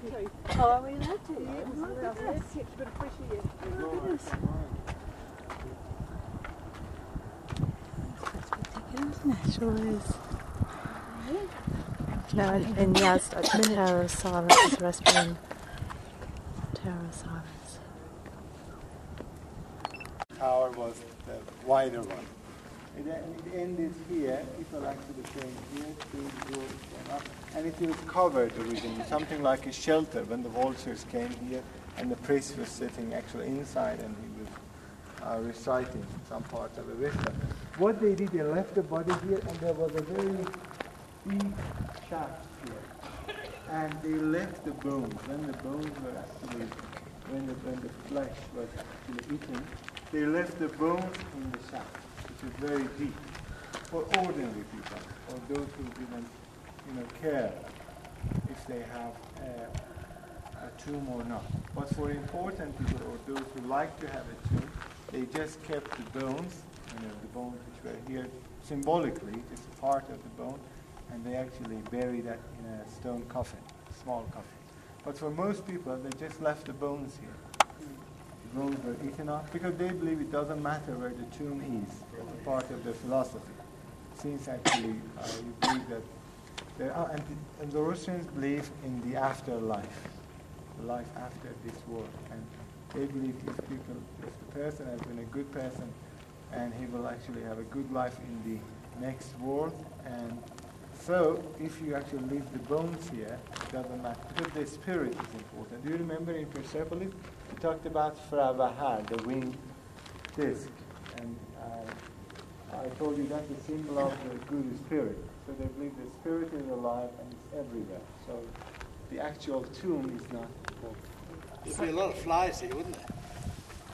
Oh, are we allowed to? Yeah, let's get a bit of fresh air. Oh, goodness. That's spectacular, isn't it? Sure is. Yeah. No, in Yazd, Tower of Silence is a restaurant. Tower of Silence. Tower was the wider one. It ended here. People actually came here to go up, and it was covered originally, something like a shelter when the vultures came here, and the priest was sitting actually inside, and he was reciting some parts of the wisdom. What they did, they left the body here, and there was a very deep shaft here, and they left the bones. When the bones were actually, when the flesh was actually eaten, they left the bones in the shaft, which is very deep, for ordinary people, or those who didn't, care if they have a tomb or not. But for important people, or those who like to have a tomb, they just kept the bones, the bones which were here symbolically, just part of the bone, and they actually buried that in a stone coffin, small coffin. But for most people, they just left the bones here. The bones were eaten up because they believe it doesn't matter where the tomb is. It's a part of their philosophy. Since actually you believe that there are, and the Russians believe in the afterlife, the life after this world, and they believe if the person has been a good person, and he will actually have a good life in the next world, and so if you actually leave the bones here, it doesn't matter, because the spirit is important. Do you remember in Persepolis, we talked about Fravahar, the winged disc, and I told you that's a symbol of the good spirit. So they believe the spirit is alive and it's everywhere. So the actual tomb is not important. There'd be a lot of flies here, wouldn't there?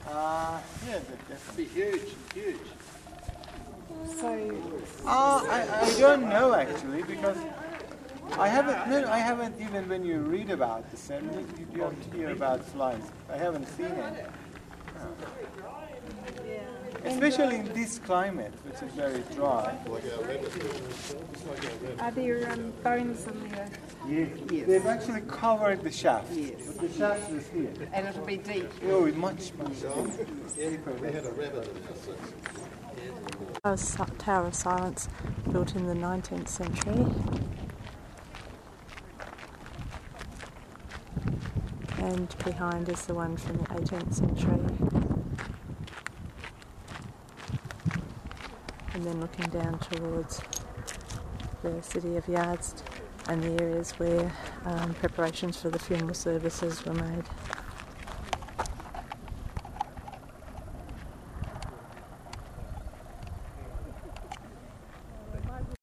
Yeah, definitely. It'd be huge. So, I don't know actually, because I haven't even, when you read about the ceremony, you don't hear about flies. I haven't seen any. Especially in this climate, which is very dry. are there bones in there? Yes. They've actually covered the shaft. Yes. But the shaft is here. And it'll be deep. Oh, much deeper. Tower of Silence, built in the 19th century. And behind is the one from the 18th century. And then looking down towards the city of Yazd and the areas where preparations for the funeral services were made.